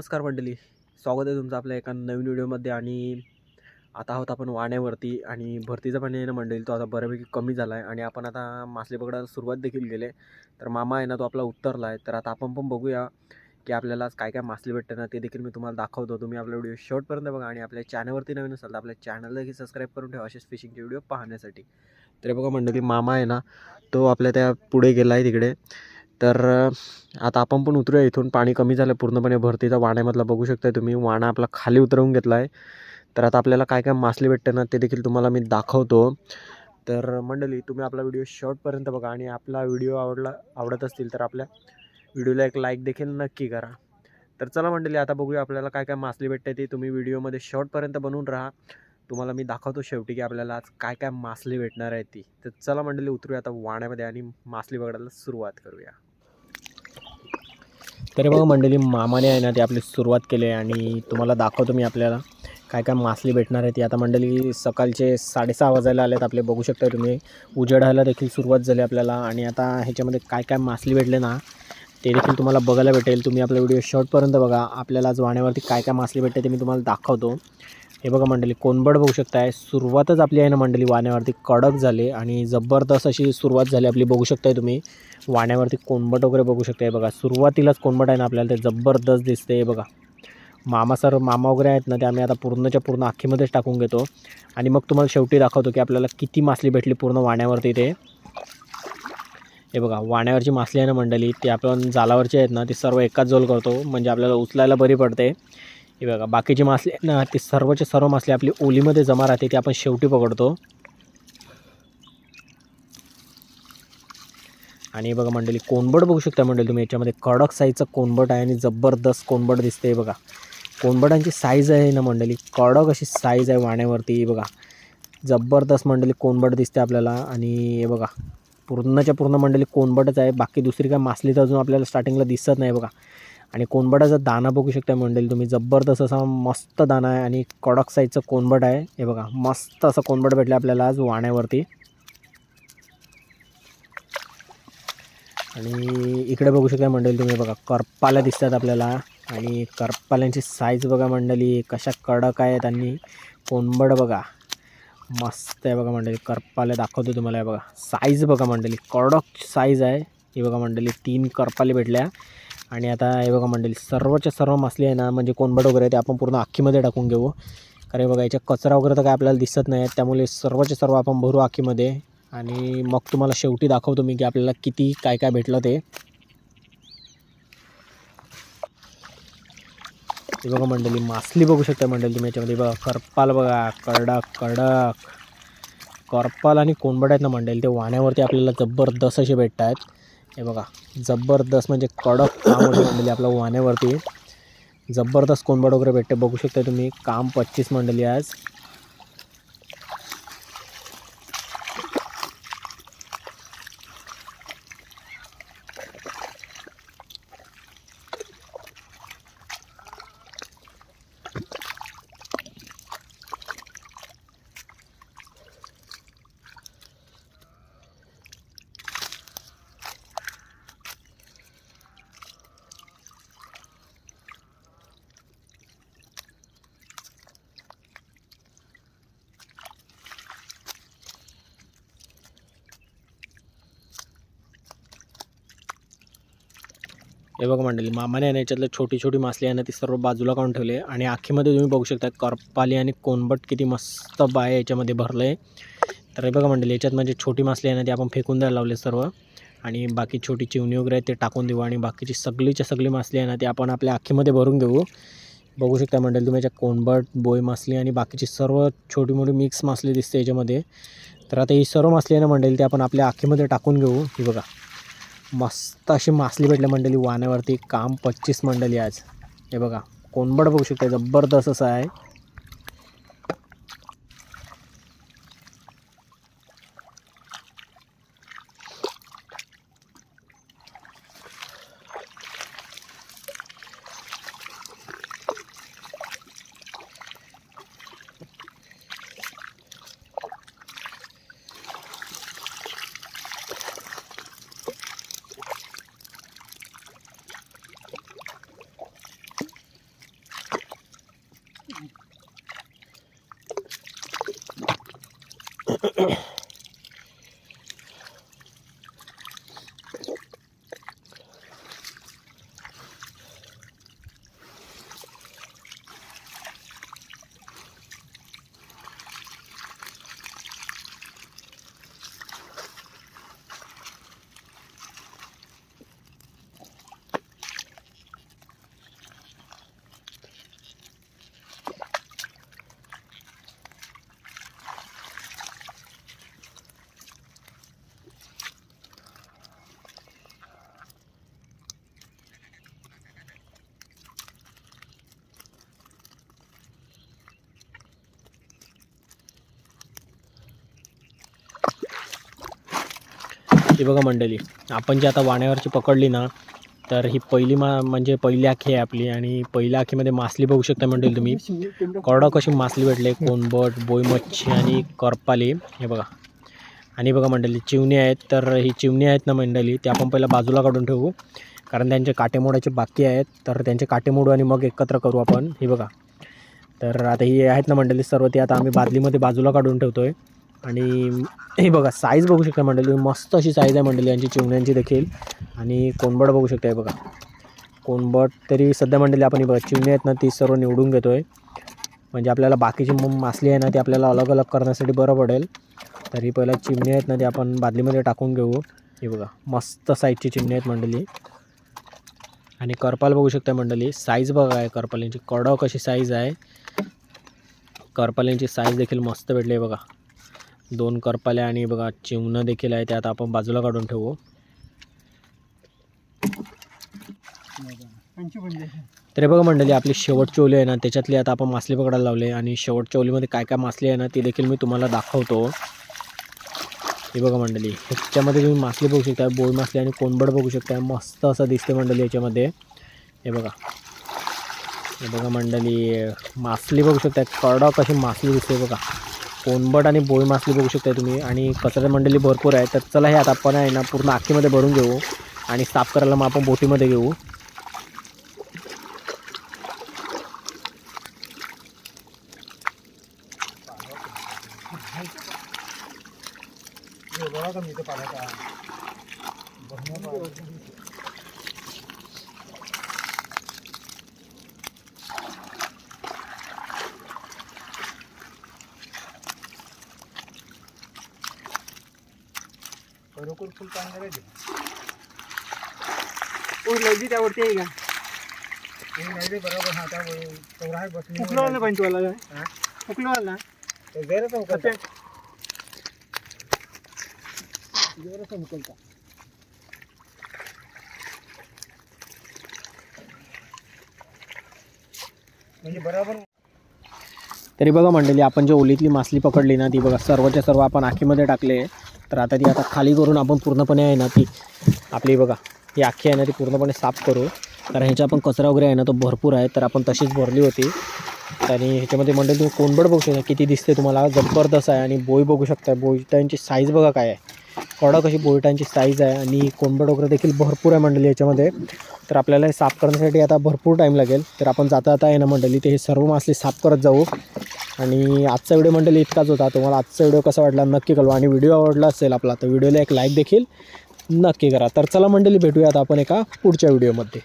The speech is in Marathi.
नमस्कार मंडळी, स्वागत आहे तुमचं आपल्या एका नवीन व्हिडिओमध्ये. आणि आता आहोत आपण वाण्यावरती आणि भरतीचा पाणी आहे ना मंडळी, तो आता बऱ्यापैकी कमी झाला आहे आणि आपण आता मासे पकडायला सुरुवात देखील केली. तर मामा आहे ना तो आपला उत्तरला आहे. तर आता आपण पण बघूया की आपल्याला काय काय मासली भेटते ना, ते देखील मी तुम्हाला दाखवतो. तुम्ही आपला व्हिडिओ शेवटपर्यंत बघा आणि आपल्या चॅनलवरती नवीन असाल तर आपल्या चॅनलला देखील सबस्क्राईब करून ठेवा असेच फिशिंगचे व्हिडिओ पाहण्यासाठी. तर बघा मंडळी, मामा आहे ना तो आपल्या त्या पुढे गेला आहे तिकडे. तर आता आपण पण उतरूया इथून. पाणी कमी झालं पूर्णपणे भरतीचा वाण्यामधला, बघू शकताय तुम्ही. वाणा आपला खाली उतरवून घेतला आहे. तर आता आपल्याला काय काय मासली भेटते ना ते देखील तुम्हाला मी दाखवतो. तर मंडळी, तुम्ही आपला व्हिडिओ शेवटपर्यंत बघा आणि आपला व्हिडिओ आवडत असतील तर आपल्या व्हिडिओला एक लाईक देखील नक्की करा. तर चला मंडळी, आता बघूया आपल्याला काय काय मासली भेटते ते. तुम्ही व्हिडिओमध्ये शेवटपर्यंत बनवून राहा. तुम्हाला मी दाखवतो शेवटी की आपल्याला आज काय काय मासली भेटणार आहे ती. तर चला मंडळी, उतरूया आता वाण्यामध्ये आणि मासली पकडायला सुरुवात करूया. तरी बघा मंडळी, मामाने आहे ना ते आपली सुरुवात केली आहे आणि तुम्हाला दाखवतो मी आपल्याला काय काय मासली भेटणार आहे ती. आता मंडळी सकाळचे 6:30 वाजायला आलेत आपले, बघू शकता तुम्ही. उजेडायला देखील सुरुवात झाली आपल्याला आणि आता ह्याच्यामध्ये काय काय मासली भेटले ना ते देखील तुम्हाला बघायला भेटेल. तुम्ही आपला व्हिडिओ शेवटपर्यंत बघा. आपल्याला आज वाण्यावरती काय काय मासली भेटते ते मी तुम्हाला दाखवतो. हे बघा मंडळी, कोनबड बघू शकताय. सुरुवातच आपली आहे ना मंडळी वाण्यावरती कडक झाले आणि जबरदस्त अशी सुरुवात झाली आपली, बघू शकताय तुम्ही. वाण्यावरती कोनबट वगैरे बघू शकताय बघा. सुरुवातीलाच कोनबट आहे ना आपल्याला ते जबरदस्त दिसते. हे बघा, मामा वगैरे आहेत ना ते आम्ही आता पूर्णच्या पूर्ण अख्खीमध्येच टाकून घेतो आणि मग तुम्हाला शेवटी दाखवतो की आपल्याला किती मासली भेटली पूर्ण वाण्यावरती ते. हे बघा, वाण्यावरची मासली आहे ना मंडळी, ती आपण जालावरची आहेत ना ती सर्व एकाच जोल करतो म्हणजे आपल्याला उचलायला बरी पडते. हे बघा, बाकीची मासली आहेत ना ती सर्वचे सर्व मासली आपली ओलीमध्ये जमा राहते, ती आपण शेवटी पकडतो. आणि बघा मंडळी, कोनबट बघू शकता मंडळी तुम्ही. याच्यामध्ये कडक साईजचं कोनबट आहे आणि जबरदस्त कोनबट दिसते. बघा, कोनबटांची साईज आहे ना मंडळी, कडक अशी साईज आहे वाण्यावरती. बघा, जबरदस्त मंडळी कोनबट दिसते आपल्याला. आणि हे बघा, पूर्णच्या पूर्ण मंडळी कोनबटच आहे, बाकी दुसरी काय मासली तर अजून आपल्याला स्टार्टिंगला दिसत नाही. बघा, आणि कोनबटाचा दाना बघू शकता मंडळी तुम्ही. जबरदस्त असा मस्त दाना आहे आणि कडक साईजचं कोनबट आहे. हे बघा, मस्त असं कोनबट भेटलं आपल्याला आज वाण्यावरती. आणि इकडे बघू शकता मंडळी तुम्ही. बघा, करपाल्या दिसतात आपल्याला आणि करपाल्यांची साईज बघा मंडळी कशा कडक आहेत. आणि कोनबड बघा मस्त आहे. बघा मंडळी, करपाल्या दाखवतो तुम्हाला. बघा, साईज बघा मंडळी, कडक साईज आहे. हे बघा मंडळी, 3 करपाले भेटल्या. आणि आता हे बघा मंडळी, सर्वच्या सर्व मासली आहे ना म्हणजे कोनबट वगैरे ते आपण पूर्ण अख्खीमध्ये टाकून घेऊ. कारण बघा, याच्या कचरा वगैरे तर काय आपल्याला दिसत नाही, त्यामुळे सर्वचे सर्व आपण भरू अख्खीमध्ये आणि मग तुम्हाला शेवटी दाखवतो मी की आपल्याला किती काय काय भेटलं ते. हे बघा मंडळी, मासली बघू शकता मंडळी तुम्ही. याच्यामध्ये बघा, करपाल बघा, कडक कडक करपाल आणि कोनबट आहेत ना मंडळी, ते वाण्यावरती आपल्याला जबरदस्त असे भेटत आहेत. हे बघा, जबरदस्त म्हणजे कडक काम होते मंडळी आपल्या वाण्यावरती. जबरदस्त कोनबट वगैरे भेटते, बघू शकता तुम्ही. काम 25 मंडळी आज. हे बघा मंडळी, मामाने आहे याच्यातलं छोटी छोटी मासली आहे ना ती सर्व बाजूला काढून ठेवले आणि आखीमध्ये तुम्ही बघू शकता करपाली आणि कोनबट किती मस्त बाय याच्यामध्ये भरलं आहे. तर हे बघा मंडळी, याच्यात म्हणजे छोटी मासली आहे ना ती आपण फेकून द्यायला लावले सर्व आणि बाकी छोटी चिवणी वगैरे आहेत ते टाकून देऊ आणि बाकीची सगळीच्या सगळी मासली आहे ना ती आपण आपल्या आखीमध्ये भरून घेऊ. बघू शकता मंडळी तुम्ही, याच्यात कोनबट, बोई मासली आणि बाकीची सर्व छोटी मोठी मिक्स मासली दिसते याच्यामध्ये. तर आता ही सर्व मासली आहे ना मंडळी ती आपण आपल्या आखीमध्ये टाकून घेऊ. ही बघा, मस्त अशी मासली भेटली मंडळी वाण्यावरती. काम 25 मंडळी आज. हे बघा, कोनबड बघू शकता, जबरदस्त असं आहे. ही बघा मंडळी, आपण जी आता वाण्यावरची पकडली ना, तर ही पहिली म्हणजे पहिली आखी आहे आपली. आणि पहिल्या आखीमध्ये मासली बघू शकता मंडळी तुम्ही. करडा कशी मासली भेटले, कोणबट, बोई मच्छी आणि करपाली, हे बघा. आणि बघा मंडळी, चिवणी आहेत. तर ही चिवणी आहेत ना मंडळी, ते आपण पहिला बाजूला काढून ठेवू, कारण त्यांचे काटे मोडायचे बाकी आहेत. तर त्यांचे काटे मोडू आणि मग एकत्र करू आपण. ही बघा, तर आता ही आहेत ना मंडळी सर्व, ती आता आम्ही बादलीमध्ये बाजूला काढून ठेवतो आहे. आणि हे बघा, साईज बघू शकता मंडळी, मस्त अशी साईज आहे मंडळी यांची चिवण्यांची देखील. आणि कोणबट बघू शकता, हे बघा कोणबट. तरी सध्या मंडळी आपण ही बघा चिवणी आहेत ना, ती सर्व निवडून घेतो आहे, म्हणजे आपल्याला बाकीची मासली आहे ना ती आपल्याला अलग अलग करण्यासाठी बरं पडेल. तरी पहिला चिमणी आहेत ना, ती आपण बादलीमध्ये टाकून घेऊ. हे बघा, मस्त साईजची चिमणी आहेत मंडळी. आणि करपाल बघू शकता मंडळी, साईज बघा आहे करपालींची, कडक अशी साईज आहे. करपालींची साईज देखील मस्त भेटली आहे बघा. 2 करपाल्या आणि बघा चिवणं देखील आहे, ते आता आपण बाजूला काढून ठेवू. तरी बघा मंडळी, आपली शेवटची ओली आहे ना, त्याच्यातली आता आपण मासली पकडायला लावले. आणि शेवटच्या ओलीमध्ये काय काय मासली आहे ना, ती देखील मी तुम्हाला दाखवतो. हे बघा मंडळी, ह्याच्यामध्ये तुम्ही मासली बघू शकता, बोई मासली आणि कोणबड बघू शकता. मस्त असं दिसते मंडळी याच्यामध्ये. हे बघा मंडळी, मासली बघू शकता, कडक अशी मासली दिसते बघा. कोणबड आणि बोई मासली बघू शकता तुम्ही. आणि कचरा मंडळी भरपूर आहे. तर चला, हे आता आपण आहे ना पूर्ण आखीमध्ये भरून घेऊ आणि साफ करायला मग आपण बोटीमध्ये घेऊ. बरोबर फुल चांगलं राहील. लवजी त्यावरती आहे का? नाही रे, बरोबर. हा त्या तेवढा आहे बस. फुकलं ना पंचवाला, फुकलं ना जरासा उकळता, जरासा उकळता म्हणजे बरोबर. तरी बघा मंडळी, आपण जी ओलीतली मासली पकडली ना, ती बघा सर्वच्या सर्व आपण आखीमध्ये टाकले. तर आता ती खाली करून आपण पूर्णपणे आहे ना, ती आपली बघा ही आखी आहे ना, ती पूर्णपणे साफ करू. कारण ह्याचा आपण कचरा वगैरे आहे ना, तो भरपूर आहे. तर आपण तशीच भरली होती. आणि ह्याच्यामध्ये मंडळी तुम्ही कोणबड बघू शकता, किती दिसते तुम्हाला, जबरदस्त आहे. आणि बोई बघू शकता, बोईटांची साईज बघा काय आहे, कडक अशी बोईटांची साईज आहे. आणि कोणबड वगैरे देखील भरपूर आहे मंडळी याच्यामध्ये. तर आपल्याला हे साफ करण्यासाठी आता भरपूर टाईम लागेल. तर आपण जाता आहे ना मंडळी, ते हे सर्व मासली साफ करत जाऊ. आणि आजचा व्हिडिओ मंडळी इतकाच होता. तुम्हाला आजचा व्हिडिओ कसा वाटला नक्की कळवा. आणि व्हिडिओ आवडला असेल आपला, तर व्हिडिओला एक लाईक देखील नक्की करा. तर चला मंडळी, भेटूया आता आपण एका पुढच्या व्हिडिओमध्ये.